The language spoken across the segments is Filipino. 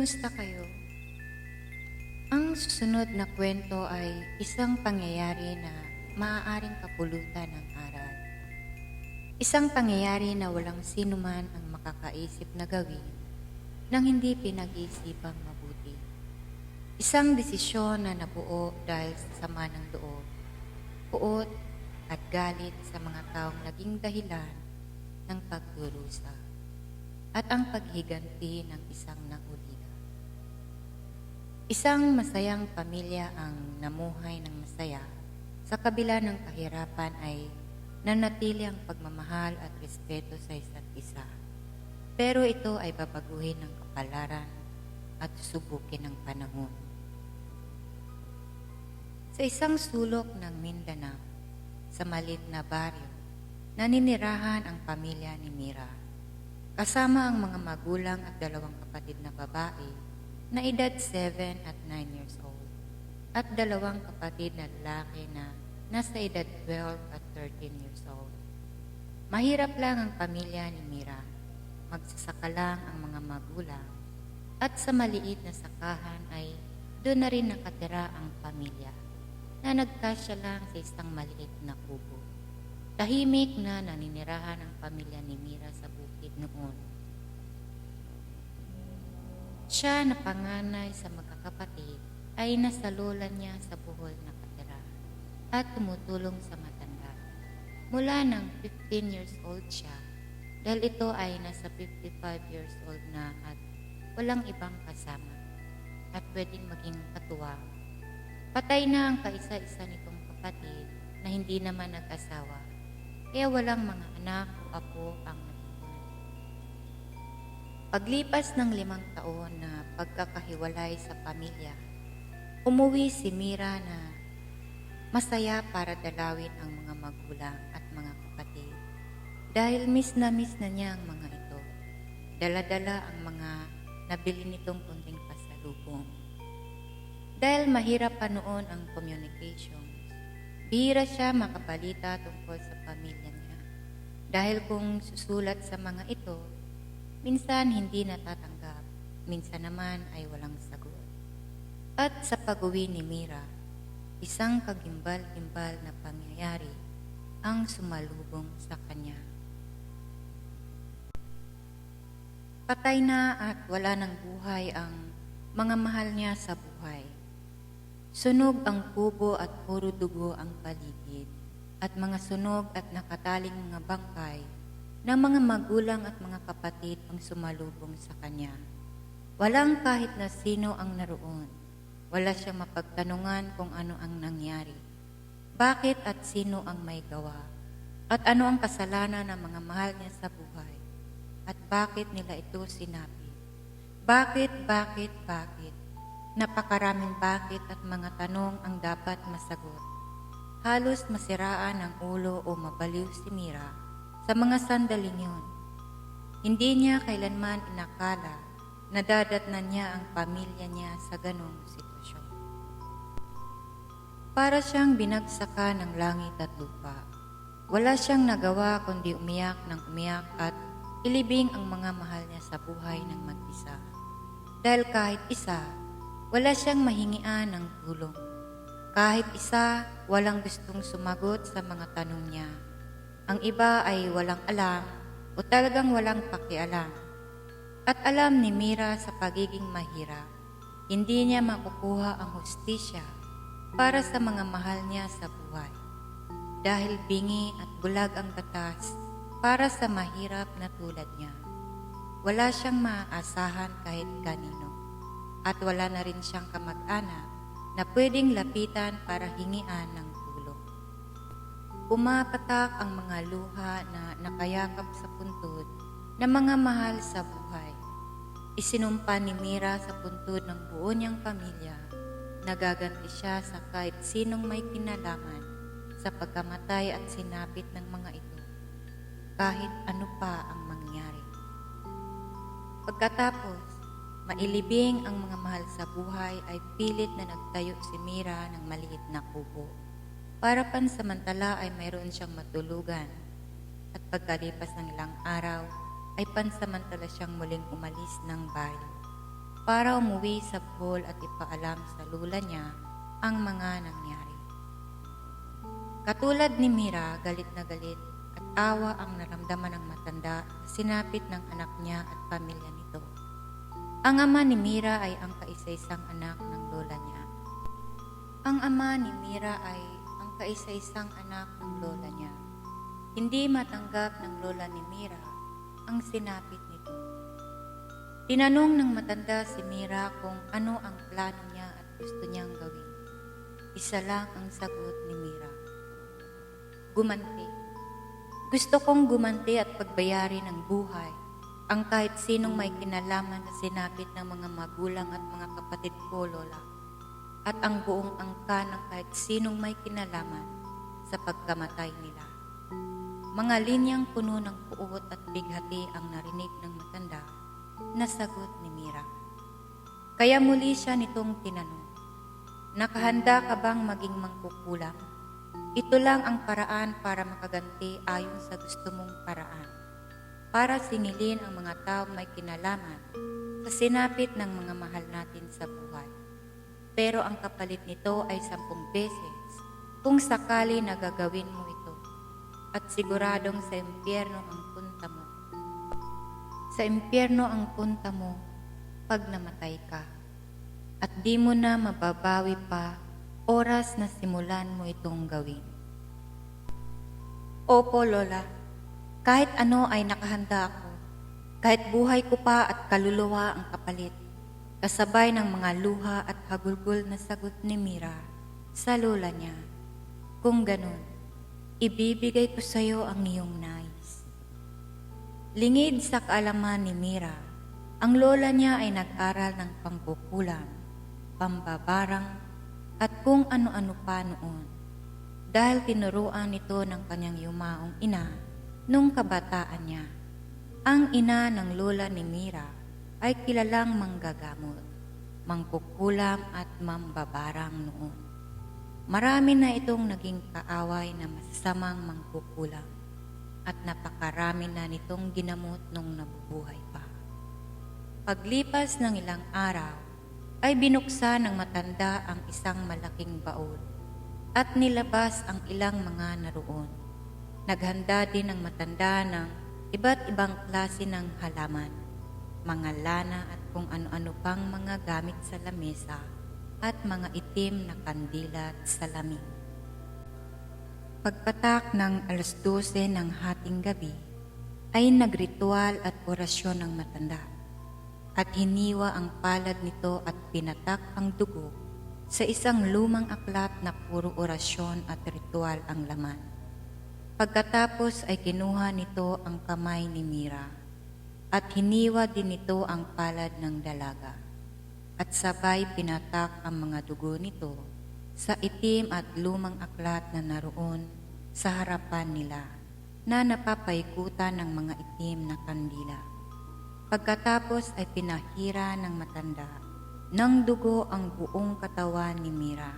Kumusta kayo? Ang susunod na kwento ay isang pangyayari na maaaring kapulutan ng aral. Isang pangyayari na walang sinuman ang makakaisip na gawin nang hindi pinag-iisipang mabuti. Isang desisyon na nabuo dahil sa sama ng loob, puot at galit sa mga taong naging dahilan ng pagdurusa at ang paghiganti ng isang nahulika. Isang masayang pamilya ang namuhay ng masaya sa kabila ng kahirapan ay nanatili ang pagmamahal at respeto sa isa't isa. Pero ito ay babaguhin ng kapalaran at susubukin ng panahon. Sa isang sulok ng Mindanao, sa maliit na baryo, naninirahan ang pamilya ni Mira. Kasama ang mga magulang at dalawang kapatid na babae na edad 7 at 9 years old at dalawang kapatid na lalaki na nasa edad 12 at 13 years old. Mahirap lang ang pamilya ni Mira. Magsasaka lang ang mga magulang at sa maliit na sakahan ay doon na rin nakatira ang pamilya na nagkasya lang sa isang maliit na kubo. Tahimik na naninirahan ang pamilya ni Mira sa bukid noon. Siya na panganay sa magkakapatid ay nasa lola niya sa Bohol nakatira at tumutulong sa matanda. Mula ng 15 years old siya dahil ito ay nasa 55 years old na at walang ibang kasama at pwedeng maging katuwang. Patay na ang kaisa-isa nitong kapatid na hindi naman nag-asawa. Kaya walang mga anak o apo ang natitira. Paglipas ng 5 taon na pagkakahiwalay sa pamilya, umuwi si Mira na masaya para dalawin ang mga magulang at mga kapatid dahil miss na niya ang mga ito. Dala-dala ang mga nabili nitong kunting pasalubong. Dahil mahirap pa noon ang communication, bihira siya makabalita tungkol sa pamilya niya. Dahil kung susulat sa mga ito, minsan hindi natatanggap, minsan naman ay walang sagot. At sa pag-uwi ni Mira, isang kagimbal-gimbal na pangyayari ang sumalubong sa kanya. Patay na at wala ng buhay ang mga mahal niya sa buhay. Sunog ang kubo at puro dugo ang paligid at mga sunog at nakataling mga bangkay ng mga magulang at mga kapatid ang sumalubong sa kanya. Walang kahit na sino ang naroon. Wala siyang mapagtanungan kung ano ang nangyari. Bakit at sino ang may gawa? At ano ang kasalanan ng mga mahal niya sa buhay? At bakit nila ito sinabi? Bakit? Napakaraming bakit at mga tanong ang dapat masagot. Halos masiraan ang ulo o mabaliw si Mira sa mga sandaling yun. Hindi niya kailanman inakala na dadatnan niya ang pamilya niya sa ganong sitwasyon. Para siyang binagsaka ng langit at lupa. Wala siyang nagawa kundi umiyak ng umiyak at ilibing ang mga mahal niya sa buhay ng mag-isa. Dahil kahit isa, wala siyang mahingian ng tulong. Kahit isa, walang gustong sumagot sa mga tanong niya. Ang iba ay walang alam o talagang walang pakialam. At alam ni Mira sa pagiging mahirap, hindi niya makukuha ang hustisya para sa mga mahal niya sa buhay. Dahil bingi at bulag ang batas para sa mahirap na tulad niya. Wala siyang maaasahan kahit kanino. At wala na rin siyang kamag-anak na pwedeng lapitan para hingian ng tulong. Pumapatak ang mga luha na nakayakap sa puntod ng mga mahal sa buhay. Isinumpa ni Mira sa puntod ng buo niyang pamilya na gaganti siya sa kahit sinong may kinalaman sa pagkamatay at sinapit ng mga ito, kahit ano pa ang mangyari. Pagkatapos, mailibing ang mga mahal sa buhay ay pilit na nagtayo si Mira ng maliit na kubo para pansamantala ay mayroon siyang matulugan at pagkalipas ng ilang araw ay pansamantala siyang muling umalis ng bayo. para umuwi sa Bohol at ipaalam sa lula niya ang mga nangyari. Katulad ni Mira, galit na galit at awa ang naramdaman ng matanda na sinapit ng anak niya at pamilya nito. Ang ama ni Mira ay ang kaisa-isang anak ng lola niya. Ang ama ni Mira ay ang kaisa-isang anak ng lola niya. Hindi matanggap ng lola ni Mira ang sinapit nito. Tinanong ng matanda si Mira kung ano ang plano niya at gusto niyang gawin. Isa lang ang sagot ni Mira. Gumanti. Gusto kong gumanti at pagbayarin ng buhay ang kahit sinong may kinalaman na sinapit ng mga magulang at mga kapatid ko, Lola, at ang buong angka ng kahit sinong may kinalaman sa pagkamatay nila. Mga linyang puno ng puot at bighati ang narinig ng matanda na sagot ni Mira. Kaya muli siya nitong tinanong, nakahanda ka bang maging mangkukulam? Ito lang ang paraan para makaganti ayon sa gusto mong paraan. Para singilin ang mga taong may kinalaman sa sinapit ng mga mahal natin sa buhay. Pero ang kapalit nito ay 10 beses kung sakali na gagawin mo ito at siguradong sa impyerno ang punta mo. Sa impyerno ang punta mo pag namatay ka at di mo na mababawi pa oras na simulan mo itong gawin. Opo, Lola. Kahit ano ay nakahanda ako, kahit buhay ko pa at kaluluwa ang kapalit, kasabay ng mga luha at hagulgol na sagot ni Mira sa lola niya. Kung ganun, ibibigay ko sa iyo ang iyong nais. Lingid sa kaalaman ni Mira, ang lola niya ay nag-aral ng pangkukulam, pambabarang at kung ano-ano pa noon. Dahil tinuruan nito ng kanyang yumaong ina nung kabataan niya. Ang ina ng lola ni Mira ay kilalang manggagamot, mangkukulam at mambabarang noon. Marami na itong naging kaaway na masasamang mangkukulam at napakarami na nitong ginamot nung nabubuhay pa. Paglipas ng ilang araw, ay binuksan ng matanda ang isang malaking baul at nilabas ang ilang mga naroon. Naghanda din ang matanda ng iba't ibang klase ng halaman, mga lana at kung ano-ano pang mga gamit sa lamesa at mga itim na kandila at salamin. Pagpatak ng 12:00 ng hating gabi, ay nagritual at orasyon ng matanda at hiniwa ang palad nito at pinatak ang dugo sa isang lumang aklat na puro orasyon at ritual ang laman. Pagkatapos ay kinuha nito ang kamay ni Mira at hiniwa din nito ang palad ng dalaga at sabay pinatak ang mga dugo nito sa itim at lumang aklat na naroon sa harapan nila na napapaikutan ng mga itim na kandila. Pagkatapos ay pinahira ng matanda ng dugo ang buong katawan ni Mira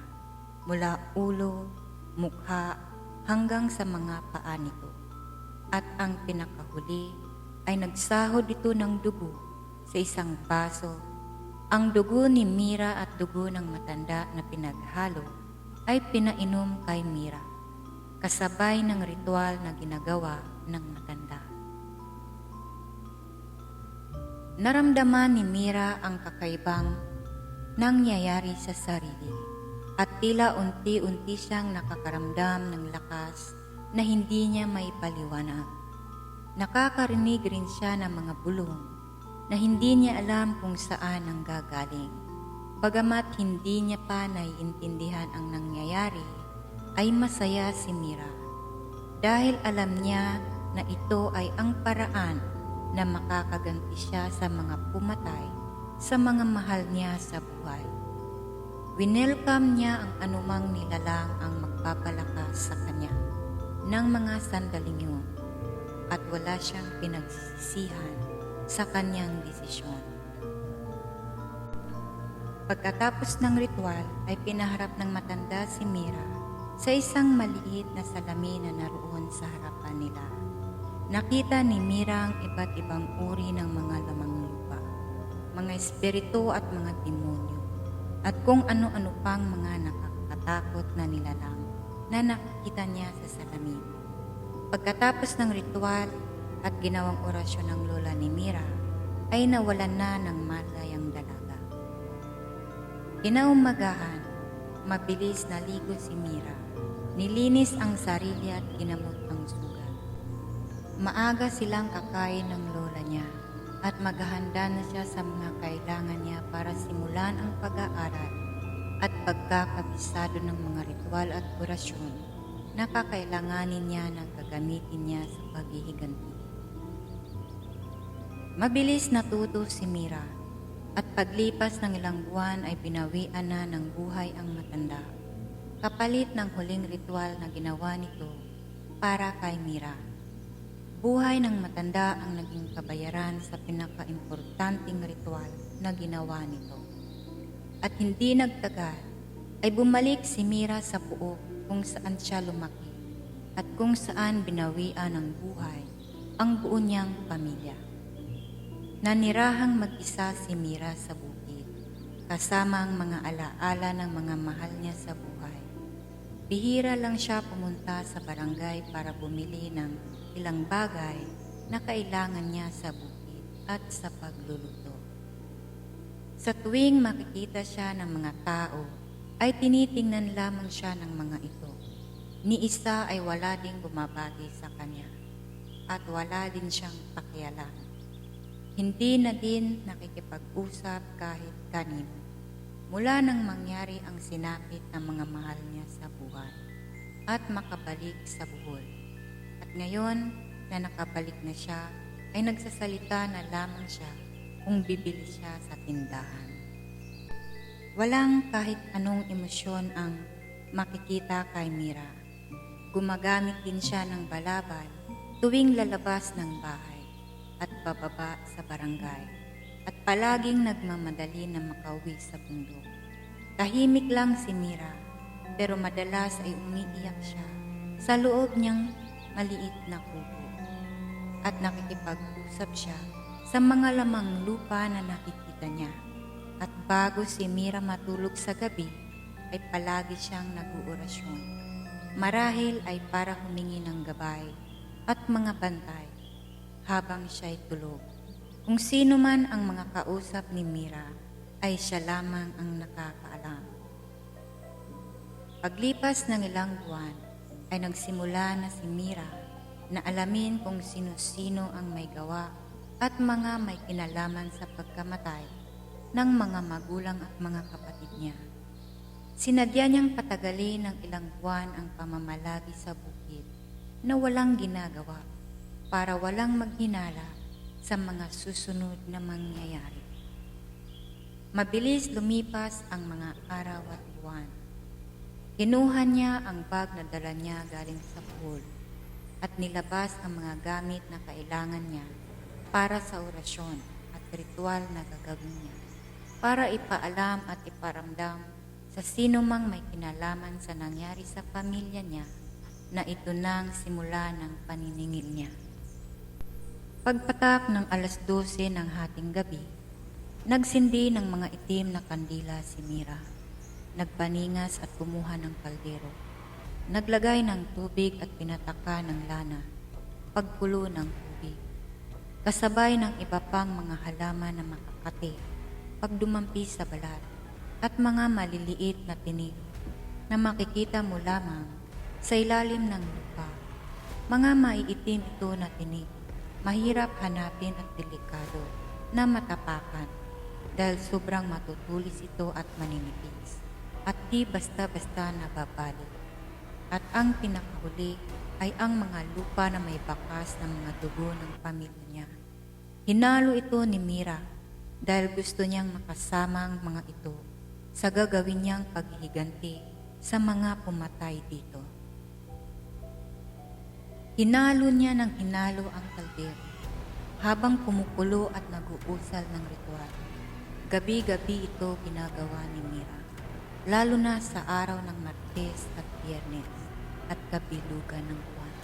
mula ulo, mukha, hanggang sa mga paa nito. At ang pinakahuli ay nagsahod ito ng dugo sa isang baso. Ang dugo ni Mira at dugo ng matanda na pinaghalo ay pinainom kay Mira, kasabay ng ritual na ginagawa ng matanda. Naramdaman ni Mira ang kakaibang nangyayari sa sarili. At tila unti-unti siyang nakakaramdam ng lakas na hindi niya may paliwanag. Nakakarinig rin siya ng mga bulong na hindi niya alam kung saan ang gagaling. Bagamat hindi niya pa naiintindihan ang nangyayari, ay masaya si Mira. Dahil alam niya na ito ay ang paraan na makakaganti siya sa mga pumatay sa mga mahal niya sa buhay. Winelcome niya ang anumang nilalang ang magpapalakas sa kanya ng mga sandaling yun at wala siyang pinagsisisihan sa kanyang desisyon. Pagkatapos ng ritual ay pinaharap ng matanda si Mira sa isang maliit na salamin na naroon sa harapan nila. Nakita ni Mira ang iba't ibang uri ng mga lamang lupa, mga espiritu at mga demonyo, at kung ano-ano pang mga nakakatakot na nilalang na nakikita niya sa salamin. Pagkatapos ng ritual at ginawang orasyon ng lola ni Mira, ay nawalan na ng malay ang dalaga. Kinaumagahan, mabilis naligo si Mira. Nilinis ang sarili at ginamot ang sugat. Maaga silang kakain ng lola niya at maghahanda na siya sa mga kailangan niya para simulan ang pag-aaral at pagkakabisado ng mga ritual at orasyon na kakailanganin niya na gagamitin niya sa paghihiganti. Mabilis natuto si Mira at paglipas ng ilang buwan ay binawian na ng buhay ang matanda, kapalit ng huling ritual na ginawa nito para kay Mira. Buhay ng matanda ang naging kabayaran sa pinaka-importanting ritual na ginawa nito. At hindi nagtagal ay bumalik si Mira sa Puok kung saan siya lumaki at kung saan binawian ng buhay ang buo niyang pamilya. Nanirahang mag-isa si Mira sa bukid, kasama ang mga alaala ng mga mahal niya sa buhay. Bihira lang siya pumunta sa barangay para bumili ng ilang bagay na kailangan niya sa bukid at sa pagluluto. Sa tuwing makikita siya ng mga tao, ay tinitingnan lamang siya ng mga ito. Ni isa ay wala ding bumabati sa kanya at wala din siyang pakialam. Hindi na din nakikipag-usap kahit kanino. Mula nang mangyari ang sinapit ng mga mahal niya sa buhay at makabalik sa buhol. At ngayon na nakabalik na siya, ay nagsasalita na lamang siya kung bibili siya sa tindahan. Walang kahit anong emosyon ang makikita kay Mira. Gumagamit din siya ng balabal tuwing lalabas ng bahay at bababa sa barangay, at palaging nagmamadali na makauwi sa bundok. Tahimik lang si Mira, pero madalas ay umiiyak siya sa loob niyang maliit na kubo. At nakikipag-usap siya sa mga lamang lupa na nakikita niya. At bago si Mira matulog sa gabi, ay palagi siyang nag-uorasyon. Marahil ay para humingi ng gabay at mga bantay habang siya'y tulog. Kung sino man ang mga kausap ni Mira, ay siya lamang ang nakakaalam. Paglipas ng ilang buwan, ay nagsimula na si Mira na alamin kung sino-sino ang may gawa at mga may kinalaman sa pagkamatay ng mga magulang at mga kapatid niya. Sinadya niyang patagalin ng ilang buwan ang pamamalagi sa bukid na walang ginagawa para walang maghinala sa mga susunod na mangyayari. Mabilis lumipas ang mga araw at buwan. Kinuha niya ang bag na dala niya galing sa pool at nilabas ang mga gamit na kailangan niya para sa orasyon at ritual na gagawin niya para ipaalam at iparamdam sa sino mang may kinalaman sa nangyari sa pamilya niya na ito nang simula ng paniningil niya. Pagpatak ng 12:00 ng hating gabi, nagsindi ng mga itim na kandila si Mira. Nagpaningas at kumuha ng kaldero. Naglagay ng tubig at pinataka ng lana, pagkulo ng tubig. Kasabay ng iba pang mga halaman na makakati, pagdumampi sa balat, at mga maliliit na tinig na makikita mo lamang sa ilalim ng lupa. Mga maiitim ito na tinig, mahirap hanapin at delikado na matapakan dahil sobrang matutulis ito at maninipis at di basta-basta nababalik. At ang pinakahuli ay ang mga lupa na may bakas ng mga dugo ng pamilya niya. Hinalo ito ni Mira dahil gusto niyang makasama ang mga ito sa gagawin niyang paghihiganti sa mga pumatay dito. Hinalo niya ng hinalo ang kaldero habang kumukulo at nag-uusal ng ritual. Gabi-gabi ito ginagawa ni Mira, lalo na sa araw ng Martes at Biyernes at kabilugan ng buwan.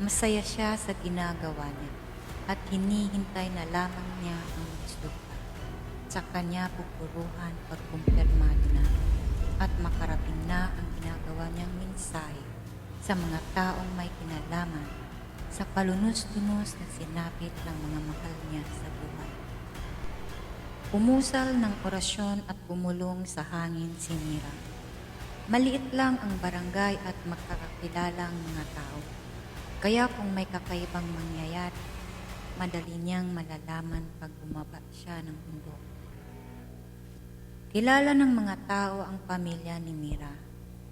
Masaya siya sa ginagawa niya at hinihintay na lamang niya ang gusto. sa kanya pupuruhan pag kumpirmado na at makarating na ang ginagawa niyang mensahe sa mga taong may kinalaman sa palunos-lunos na sinapit ng mga mahal niya sa buhay. Umusal ng orasyon at bumulong sa hangin si Mira. Maliit lang ang barangay at makakakilalang mga tao. Kaya kung may kakaibang mangyayari, madali niyang malalaman pag bumaba siya ng bundok. Kilala ng mga tao ang pamilya ni Mira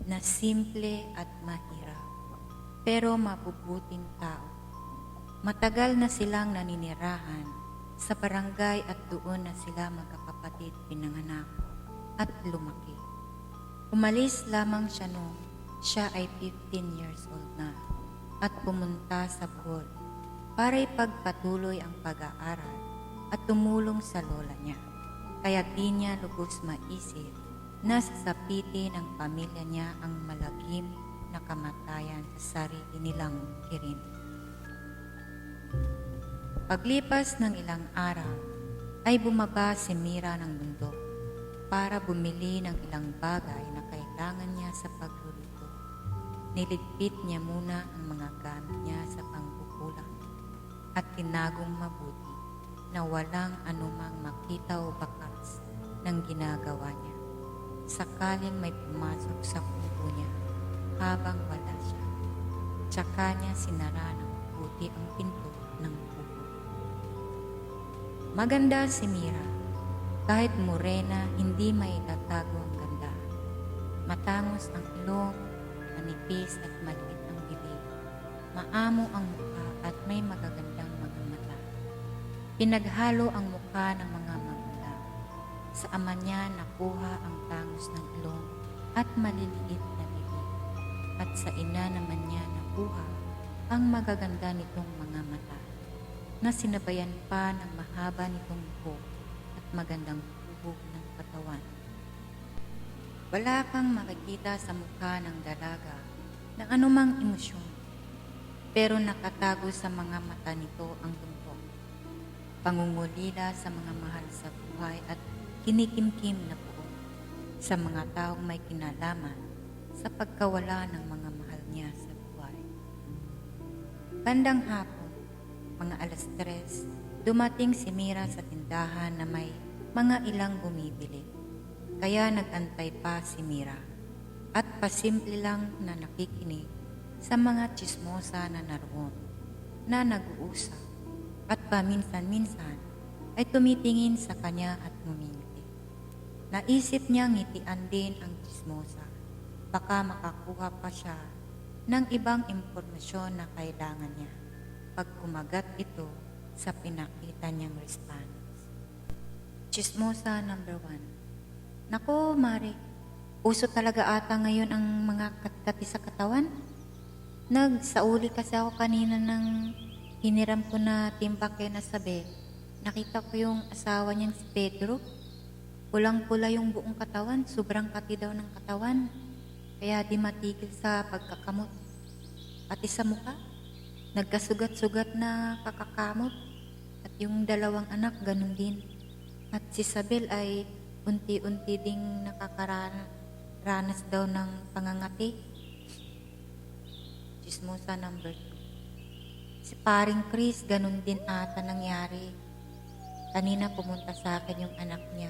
na simple at mahirap, pero mabubuting tao. Matagal na silang naninirahan sa barangay at doon na sila magkakapatid pinanganak at lumaki. Umalis lamang siya noong siya ay 15 years old na at pumunta sa Bohol para ipagpatuloy ang pag-aaral at tumulong sa lola niya. Kaya di niya lubos maisip na sasapitin ng pamilya niya ang malagim na kamatayan sa sarili nilang kirin. Paglipas ng ilang araw, ay bumaba si Mira ng bundok para bumili ng ilang bagay na kailangan niya sa pagluluto. Niligpit niya muna ang mga gamit niya sa pangkukulang at tinagong mabuti na walang anumang makita o bakas ng ginagawa niya. Sakaling may pumasok sa kubo niya habang wala siya, tsaka niya sinara ng mabuti ang pinto ng kubo. Maganda si Mira. Kahit morena, hindi may tatago ang ganda. Matangos ang ilong, manipis at maliit ang bibig. Maamo ang mukha at may magagandang mga mata. Pinaghalo ang mukha ng mga magulang. Sa ama niya nakuha ang tangos ng ilong at maliliit na bibig. At sa ina naman niya nakuha ang magaganda nitong mga mata na sinabayan pa ng mahaba nitong buhok at magandang hubog ng katawan. Wala kang makikita sa mukha ng dalaga ng anumang emosyon, pero nakatago sa mga mata nito ang tumpok, pangungulila sa mga mahal sa buhay at kinikimkim na puot sa mga taong may kinalaman sa pagkawala ng mga mahal niya sa buhay. Bandang hapon, mga 3:00, dumating si Mira sa tindahan na may mga ilang bumibili. Kaya nag-antay pa si Mira at pasimple lang na nakikinig sa mga tsismosa na naroon na nag-uusap at paminsan-minsan ay tumitingin sa kanya at ngumingiti. Naisip niya ngitian din ang tsismosa. Baka makakuha pa siya ng ibang impormasyon na kailangan niya pag kumagat ito sa pinakita niyang response. Tsismosa number 1. Nako, Mari, uso talaga ata ngayon ang mga katkati sa katawan. Nagsauli kasi ako kanina ng hiniram ko na timbak kay nasabi. Nakita ko yung asawa niyang si Pedro. Pulang-pula yung buong katawan, sobrang kati daw ng katawan. Kaya di matigil sa pagkakamot. Pati sa mukha, nagkasugat-sugat na kakakamot. At yung 2 anak, ganun din. At si Isabel ay unti-unti ding nakakaranas daw ng pangangati. Chismosa number 2. Si paring Chris, ganun din ata nangyari. Kanina pumunta sa akin yung anak niya.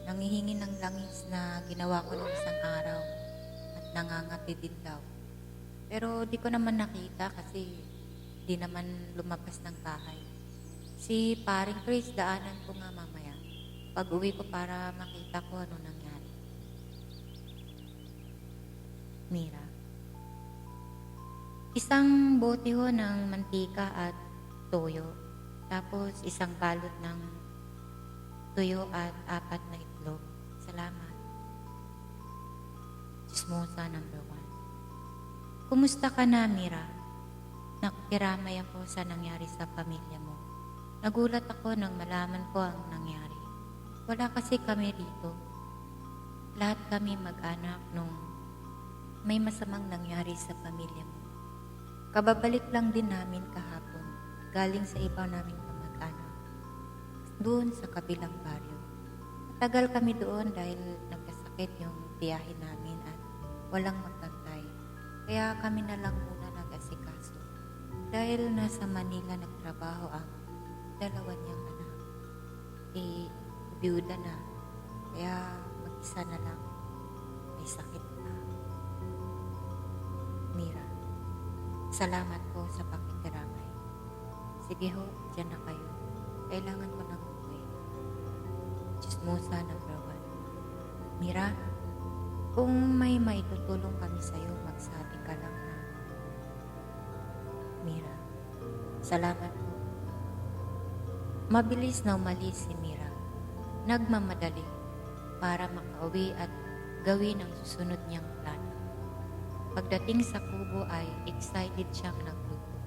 Nangihingi ng langis na ginawa ko ng isang araw at nangangati din daw. Pero di ko naman nakita kasi di naman lumabas ng bahay. Si paring Chris, daanan ko nga mamaya. Pag-uwi ko para makita ko ano nangyari. Mira. Isang bote ho ng mantika at toyo. Tapos isang balot ng tuyo at 4 na itlog. Salamat. Chismosa number 1. Kumusta ka na, Mira? Nakikiramay ako sa nangyari sa pamilya mo. Nagulat ako nang malaman ko ang nangyari. Wala kasi kami rito. Lahat kami mag-anak nung may masamang nangyari sa pamilya mo. Kababalik lang din namin kahapon, galing sa iba namin kamag-anak, doon sa kabilang baryo. Nagtagal kami doon dahil nagkasakit yung biyahe namin at walang magbantay. Kaya kami na lang muna nag-asikaso. Dahil nasa Manila nagtrabaho ang dalawa niyang anak. Biyuda na. Kaya mag-isa na lang. May sakit na. Mira, salamat po sa pakikiramay. Sige ho, dyan na kayo. Kailangan ko nang umuwi. Chismosa number 1. Mira, kung may maitutulong kami sa'yo, magsabi ka lang ha. Mira, salamat po. Mabilis na umalis si Mira. Nagmamadali para makauwi at gawin ang susunod niyang plano. Pagdating sa kubo ay excited siyang nagluto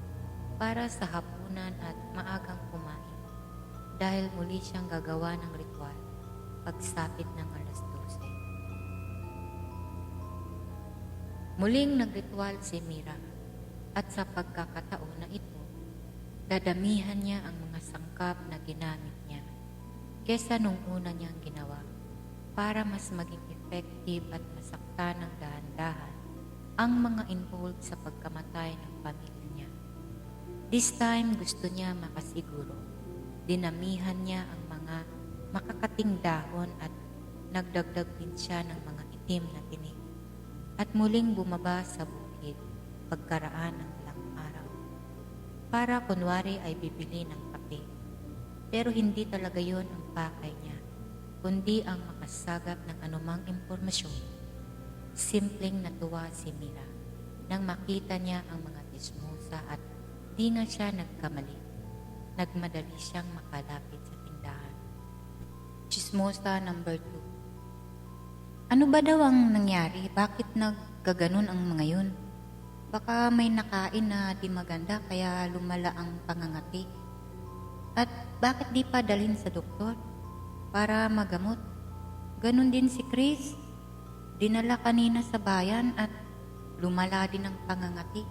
para sa hapunan at maagang kumain dahil muli siyang gagawa ng ritual pagsapit ng alas 12. Muling nagritual si Mira at sa pagkakataon na ito, dadamihan niya ang mga sangkap na ginamit niya kesa nung una niyang ginawa para mas maging effective at masakta ng dahan-dahan ang mga involved sa pagkamatay ng pamilya niya. This time, gusto niya makasiguro. Dinamihan niya ang mga makakating dahon at nagdagdag din siya ng mga itim na tinik at muling bumaba sa bukid pagkaraan ng ilang araw. Para kunwari ay bibili ng kape. Pero hindi talaga yon ang pakay niya, kundi ang makasagap ng anumang impormasyon. Simpleng natuwa si Mira nang makita niya ang mga tismosa at di na siya nagkamali. Nagmadali siyang makalapit sa tindahan. Chismosa number 2. Ano ba daw ang nangyari? Bakit nagkaganon ang mga yun? Baka may nakain na di maganda kaya lumala ang pangangati. At bakit di pa dalhin sa doktor para magamot? Ganon din si Chris. Dinala kanina sa bayan at lumala din ang pangangati.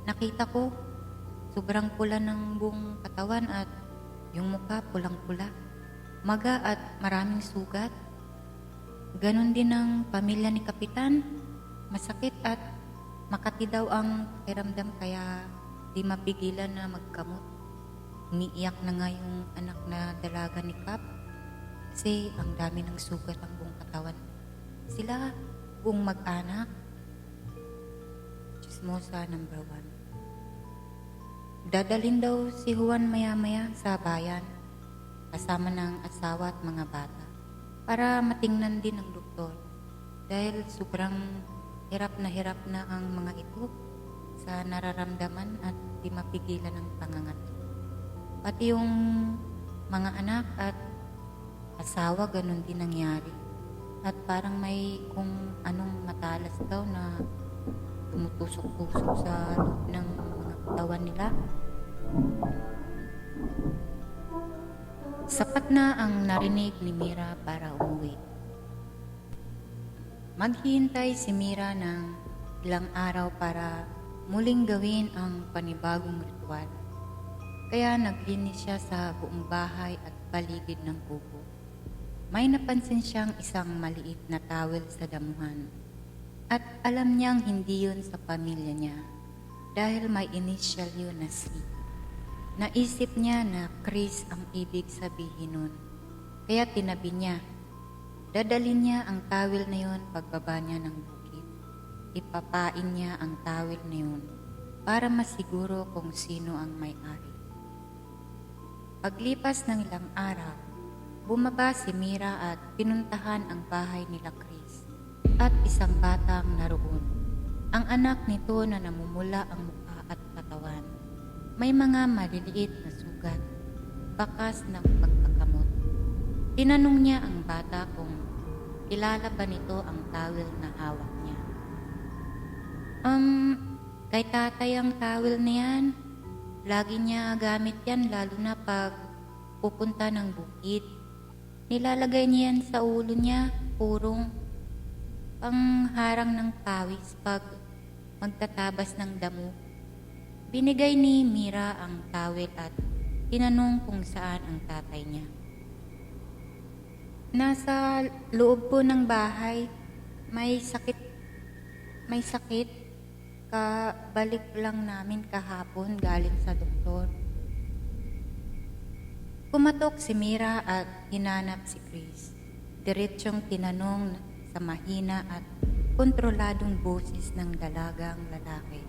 Nakita ko, sobrang pula ng buong katawan at yung mukha pulang-pula. Maga at maraming sugat. Ganon din ang pamilya ni Kapitan. Masakit at makati daw ang pakiramdam kaya di mapigilan na magkamot. Umiiyak na nga yung anak na dalaga ni Kap kasi ang dami ng sugat ang buong katawan. Sila buong mag-anak. Chismosa number 1. Dadalhin daw si Juan maya-maya sa bayan kasama ng asawa at mga bata para matingnan din ng doktor dahil sobrang hirap na ang mga ito sa nararamdaman at di mapigilan ng pangangati. Pati yung mga anak at asawa ganun din nangyari. At parang may kung anong matalas daw na tumutusok-tusok sa loob ng mga katawan nila. Sapat na ang narinig ni Mira para umuwi. Maghihintay si Mira ng ilang araw para muling gawin ang panibagong ritual. Kaya naglinis siya sa buong bahay at paligid ng kubo. May napansin siyang isang maliit na towel sa damuhan. At alam niyang hindi yun sa pamilya niya dahil may initial yun na C. Naisip niya na Chris ang ibig sabihin nun. Kaya tinabi niya. Dadalhin niya ang towel na yun pagbaba niya ng bukid. Ipapain niya ang towel na yun para masiguro kung sino ang may-ari. Paglipas ng ilang araw, bumaba si Mira at pinuntahan ang bahay nila Chris at isang batang naroon. Ang anak nito na namumula ang mukha at katawan. May mga maliliit na sugat, bakas ng pagkakamot. Tinanong niya ang bata kung kilala ba nito ang towel na hawak niya. Kay tatay ang towel na yan. Lagi niya gamit yan lalo na pag pupunta ng bukid. Nilalagay niya yan sa ulo niya, purong pangharang ng pawis pag magtatabas ng damo. Binigay ni Mira ang towel at tinanong kung saan ang tatay niya. Nasa loob po ng bahay, may sakit, kabalik lang namin kahapon galing sa doktor. Kumatok si Mira at hinanap si Chris. Diretsyong tinanong sa mahina at kontroladong boses ng dalagang lalaki.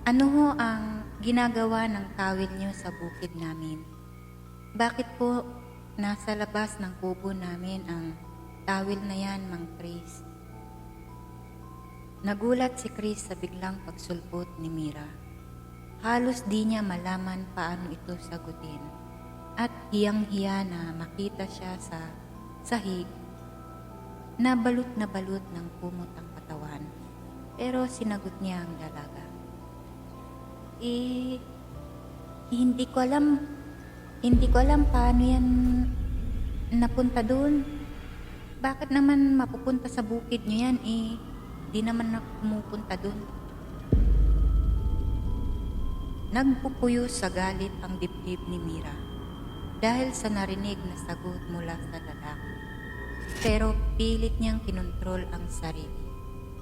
Ano ho ang ginagawa ng tawil niyo sa bukid namin? Bakit po nasa labas ng kubo namin ang tawil na yan, Mang Chris? Nagulat si Chris sa biglang pagsulpot ni Mira. Halos di niya malaman paano ito sagutin at hiyang-hiya na makita siya sa sahig na balot ng kumot ang katawan. Pero sinagot niya ang dalaga. Hindi ko alam paano yan napunta doon. Bakit naman mapupunta sa bukid niyo yan? Di naman na pumupunta doon. Nagpupuyo sa galit ang dibdib ni Mira dahil sa narinig na sagot mula sa lalaki. Pero pilit niyang kinontrol ang sarili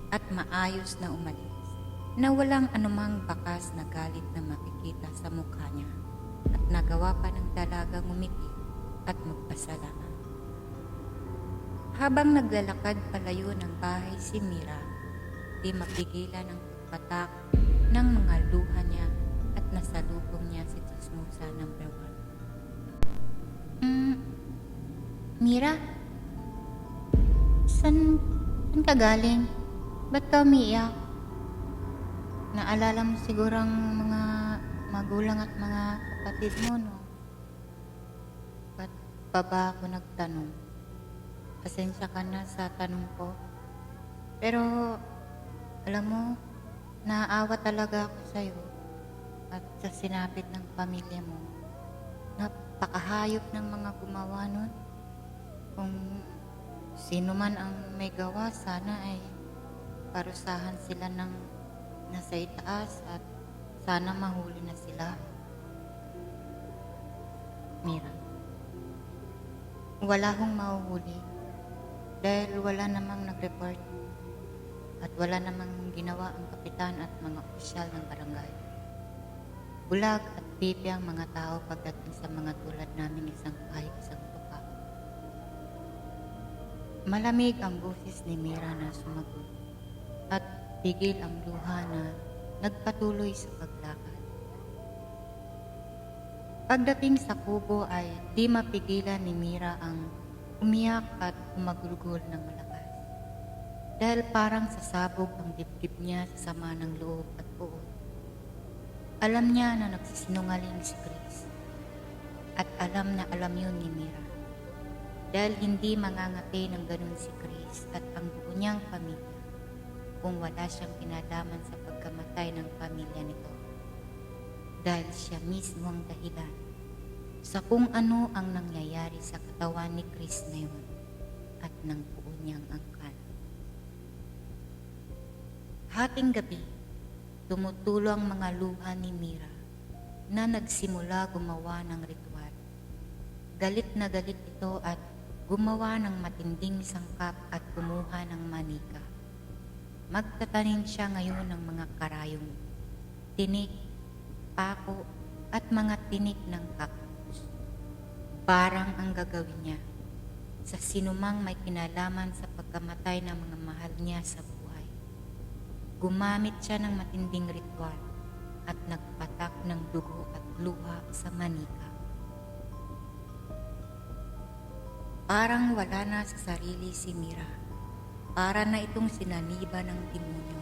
at maayos na umalis na walang anumang bakas na galit na makikita sa mukha niya at nagawa pa ng dalagang ngumiti at magpasalamat. Habang naglalakad palayo ng bahay si Mira, di mapigilan ang patak ng mga luha niya at nasalubong niya si Chismosa number 1. Mira? Saan ka galing? Ba't ka umiiyak? Naalala mo siguro ang mga magulang at mga kapatid mo, no? Ba't pa ba ako nagtanong? Pasensya ka na sa tanong ko. Pero, alam mo, naawa talaga ako sa'yo at sa sinapit ng pamilya mo. Napakahayop ng mga gumawa nun. Kung sino man ang may gawa, sana ay parusahan sila ng nasa itaas at sana mahuli na sila. Mira, wala hong mahuhuli dahil wala namang nag-report at wala namang ginawa ang kapitan at mga opisyal ng barangay. Bulag at pipi ang mga tao pagdating sa mga tulad namin isang tuka. Malamig ang boses ni Mira na sumagot at pigil ang luha na nagpatuloy sa paglakad. Pagdating sa kubo ay di mapigilan ni Mira ang umiyak at umagulgol ng malakas. Dahil parang sasabog ang dibdib niya sa sama ng loob at puot. Alam niya na nagsisinungaling si Chris. At alam na alam yun ni Mira. Dahil hindi mangangati ng ganun si Chris at ang buo niyang pamilya kung wala siyang kinalaman sa pagkamatay ng pamilya nito. Dahil siya mismo ang dahilan sa kung ano ang nangyayari sa katawan ni Chris ngayon at ng buo niyang angkan. Hating gabi, tumutulo ang mga luha ni Mira na nagsimula gumawa ng ritual. Galit na galit ito at gumawa ng matinding sangkap at kumuha ng manika. Magtatanim siya ngayon ng mga karayong, tinik, pako at mga tinik ng cactus. Parang ang gagawin niya sa sinumang may kinalaman sa pagkamatay ng mga mahal niya sa buhay. Gumamit siya ng matinding ritual at nagpatak ng dugo at luha sa manika. Parang wala na sa sarili si Mira. Para na itong sinaniba ng demonyo.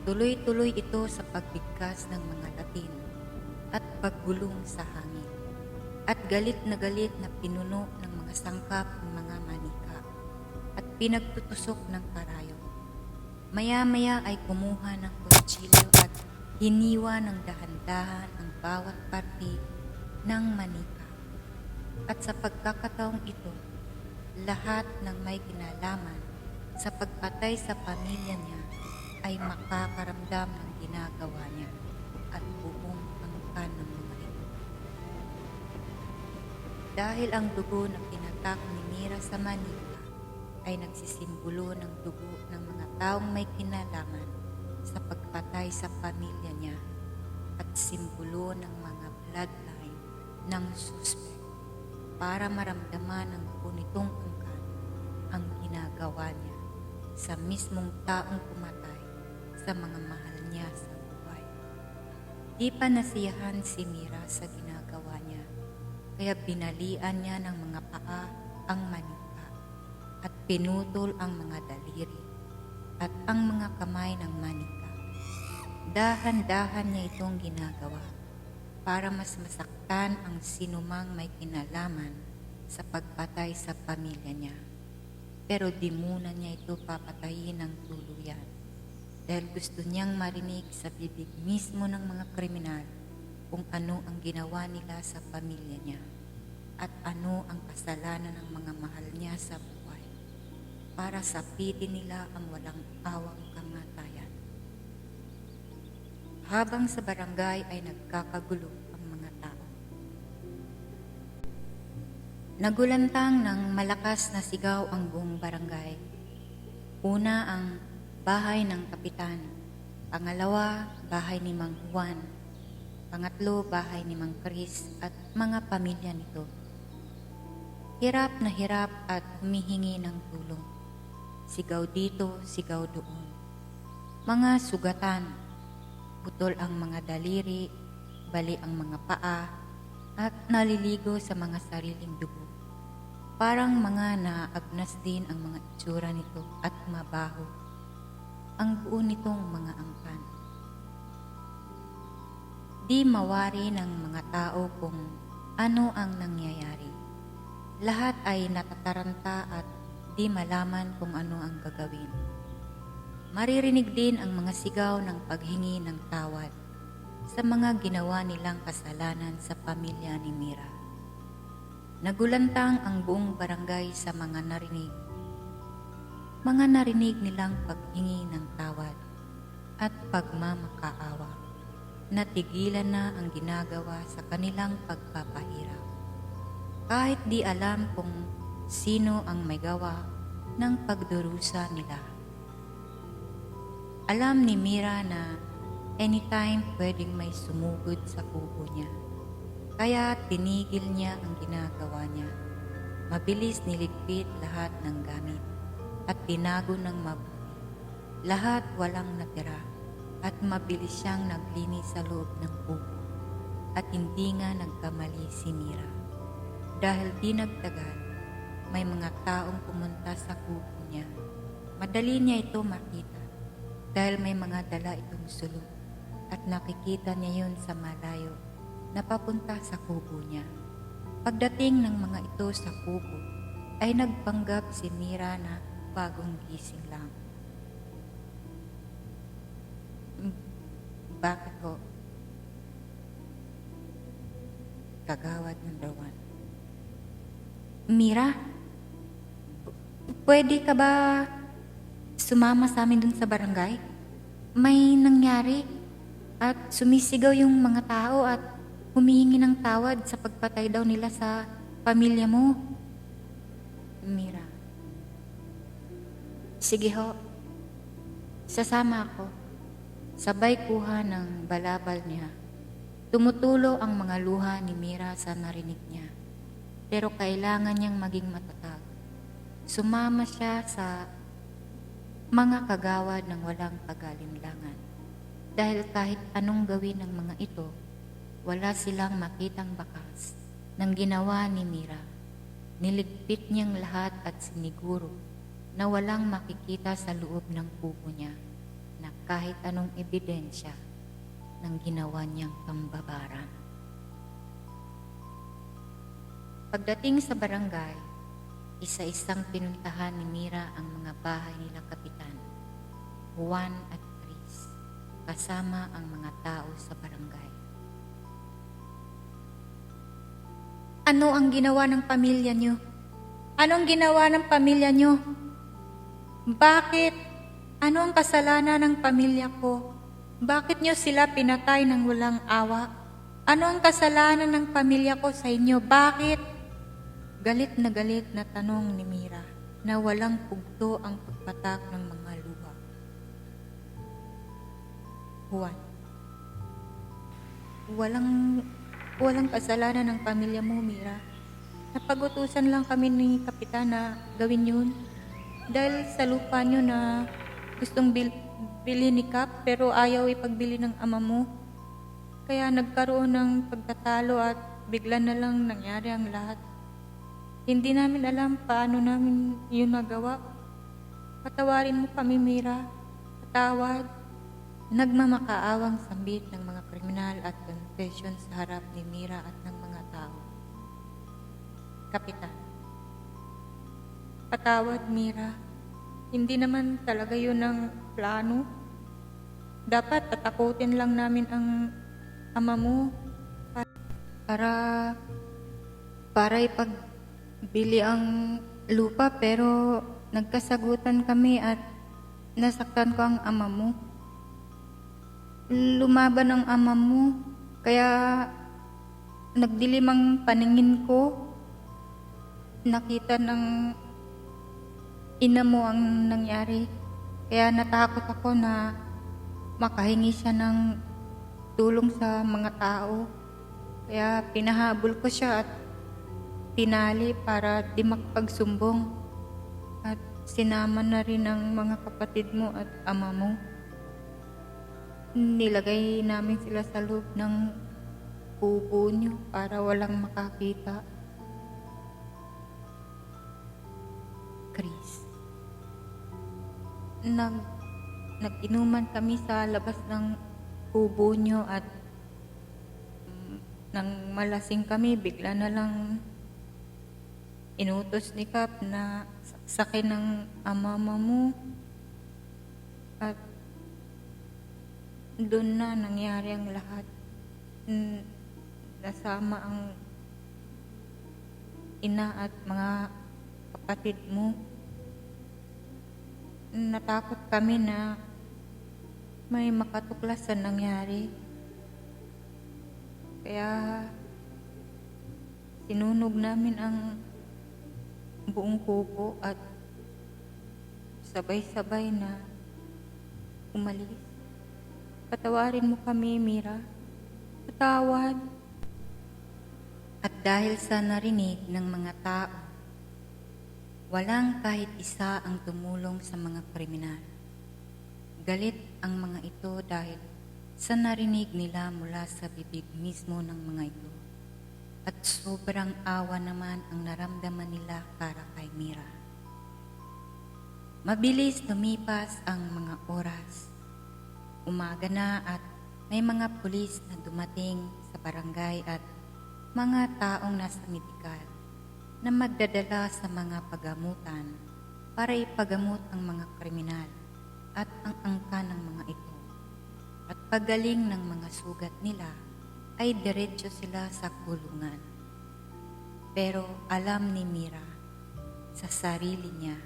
Tuloy-tuloy ito sa pagbigkas ng mga latin at paggulong sa hangin. At galit na pinuno ng mga sangkap ng mga manika at pinagtutusok ng karayom. Maya-maya ay kumuha ng kutsilyo at hiniwa ng dahan-dahan ang bawat parte ng manika. At sa pagkakataong ito, lahat ng may kinalaman sa pagpatay sa pamilya niya ay makakaramdam ng ginagawa niya at buong angkan ng mga ito. Dahil ang dugo na pinatak ni Mira sa Manila ay nagsisimbolo ng dugo ng mga taong may kinalaman sa pagpatay sa pamilya niya at simbolo ng mga bloodline ng suspect para maramdaman ng dugo nitong angkan ang ginagawa niya sa mismong taong pumatay sa mga mahal niya sa buhay. Di pa nasiyahan si Mira sa ginagawa niya, kaya binalian niya ng mga paa ang manika at pinutol ang mga daliri at ang mga kamay ng manika. Dahan-dahan niya itong ginagawa para mas masaktan ang sinumang may kinalaman sa pagpatay sa pamilya niya. Pero di muna niya ito papatayin ng tuluyan dahil gusto niyang marinig sa bibig mismo ng mga kriminal kung ano ang ginawa nila sa pamilya niya at ano ang kasalanan ng mga mahal niya sa buhay para sapitin nila ang walang awang kamatayan. Habang sa barangay ay nagkakagulo ang mga tao. Nagulantang ng malakas na sigaw ang buong barangay. Una ang bahay ng kapitan. Pangalawa, bahay ni Mang Juan. Pangatlo, bahay ni Mang Chris at mga pamilya nito. Hirap na hirap at humihingi ng tulong. Sigaw dito, sigaw doon. Mga sugatan, putol ang mga daliri, bali ang mga paa, at naliligo sa mga sariling dugo. Parang mga naagnas din ang mga itsura nito at mabaho. Ang buo nitong mga angkan. Di mawari ng mga tao kung ano ang nangyayari. Lahat ay natataranta at di malaman kung ano ang gagawin. Maririnig din ang mga sigaw ng paghingi ng tawad sa mga ginawa nilang kasalanan sa pamilya ni Mira. Nagulantang ang buong barangay sa mga narinig. Mga narinig nilang paghingi ng tawad at pagmamakaawa. Natigilan na ang ginagawa sa kanilang pagpapahirap. Kahit di alam kung sino ang may gawa ng pagdurusa nila. Alam ni Mira na anytime pwedeng may sumugod sa kubo niya. Kaya tinigil niya ang ginagawa niya. Mabilis niligpit lahat ng gamit at tinago ng mabuti. Lahat walang natira at mabilis siyang naglinis sa loob ng kubo. At hindi nga nagkamali si Mira. Dahil di nagtagal, may mga taong pumunta sa kubo niya. Madali niya ito makita dahil may mga dala itong sulok at nakikita niya yun sa malayo na papunta sa kubo niya. Pagdating ng mga ito sa kubo, ay nagpanggap si Mira na bagong gising lang. Bakit ho? Kagawad number 1. Mira, pwede ka ba sumama sa amin dun sa barangay? May nangyari at sumisigaw yung mga tao at humihingi ng tawad sa pagpatay daw nila sa pamilya mo. Mira, sige ho, sasama ako. Sabay kuha ng balabal niya. Tumutulo ang mga luha ni Mira sa narinig niya. Pero kailangan niyang maging matatag. Sumama siya sa mga kagawad ng walang pag-alinlangan. Dahil kahit anong gawin ng mga ito, wala silang makitang bakas ng ginawa ni Mira. Niligpit niyang lahat at siniguro na walang makikita sa loob ng kubo niya na kahit anong ebidensya ng ginawa niyang pambabaran. Pagdating sa barangay, isa-isang pinuntahan ni Mira ang mga bahay nila Kapitan, Juan at Chris, kasama ang mga tao sa barangay. Ano ang ginawa ng pamilya niyo? Anong ginawa ng pamilya niyo? Bakit? Ano ang kasalanan ng pamilya ko? Bakit niyo sila pinatay ng walang awa? Ano ang kasalanan ng pamilya ko sa inyo? Bakit? Galit na tanong ni Mira na walang pugto ang pagpatak ng mga luha. Juan, walang kasalanan ng pamilya mo, Mira. Napag-utusan lang kami ni Kapitan na gawin yun. Dahil sa lupa nyo na gustong bili ni Kap pero ayaw ipagbili ng ama mo. Kaya nagkaroon ng pagtatalo at bigla na lang nangyari ang lahat. Hindi namin alam paano namin yun nagawa. Patawarin mo kami, Mira. Patawad. Nagmamakaawang sambit ng mga kriminal at confession sa harap ni Mira at ng mga tao. Kapitan, patawad, Mira. Hindi naman talaga yun ang plano. Dapat tatakutin lang namin ang ama mo para ipagbili ang lupa, pero nagkasagutan kami at nasaktan ko ang ama mo. Lumaban ang ama mo, kaya nagdilim ang paningin ko. Nakita ng ina mo ang nangyari. Kaya natakot ako na makahingi siya ng tulong sa mga tao. Kaya pinahabol ko siya at tinali para di makapagsumbong. At sinama na rin ang mga kapatid mo at ama mo. Nilagay namin sila sa loob ng kubo niyo para walang makakita. Chris, nag-inuman kami sa labas ng kubo nyo at nang malasing kami, bigla na lang inutos ni Kap na saksakin ng ama mo at doon na nangyari ang lahat. Nasama ang ina at mga kapatid mo. Natakot kami na may makatuklas sa nangyari. Kaya sinunog namin ang buong kubo at sabay-sabay na umalis. Patawarin mo kami, Mira. Patawad. At dahil sa narinig ng mga tao, walang kahit isa ang tumulong sa mga kriminal. Galit ang mga ito dahil sa narinig nila mula sa bibig mismo ng mga ito. At sobrang awa naman ang naramdaman nila para kay Mira. Mabilis lumipas ang mga oras. Umaga na at may mga pulis na dumating sa barangay at mga taong nasa medikal na magdadala sa mga pagamutan para ipagamot ang mga kriminal at ang angka ng mga ito. At pagaling ng mga sugat nila ay diretso sila sa kulungan. Pero alam ni Mira sa sarili niya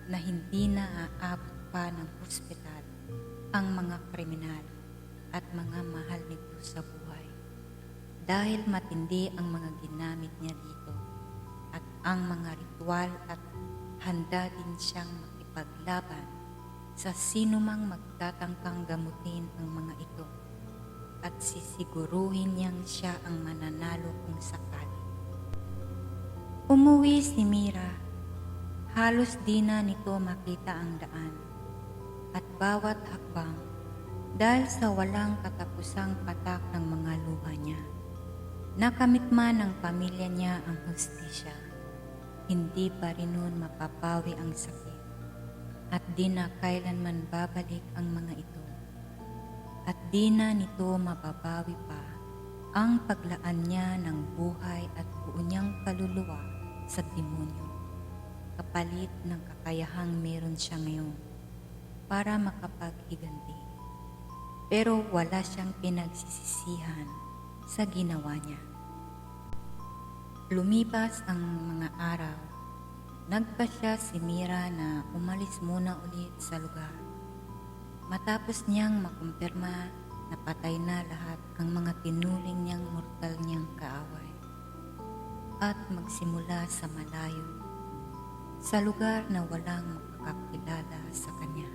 na hindi na aabot pa ng ospital ang mga kriminal at mga mahal nito sa buhay. Dahil matindi ang mga ginamit niya dito at ang mga ritual at handa din siyang makipaglaban sa sinumang magtatangkang gamutin ang mga ito at sisiguruhin niyang siya ang mananalo kung sakali. Umuwi si Mira. Halos di na nito makita ang daan at bawat hakbang dahil sa walang katapusang patak ng mga luha niya. Nakamit man ng pamilya niya ang hustisya, hindi pa rin nun mapapawi ang sakit at di na kailanman babalik ang mga ito. At di na nito mababawi pa ang paglaan niya ng buhay at buo niyang kaluluwa sa demonyo, kapalit ng kakayahang meron siya ngayon para makapaghiganti. Pero wala siyang pinagsisisihan sa ginawa niya. Lumipas ang mga araw. Nagpasya si Mira na umalis muna ulit sa lugar. Matapos niyang makumpirma na patay na lahat ang mga tinuling niyang mortal niyang kaaway. at magsimula sa malayo, sa lugar na walang makakakilala sa kanya.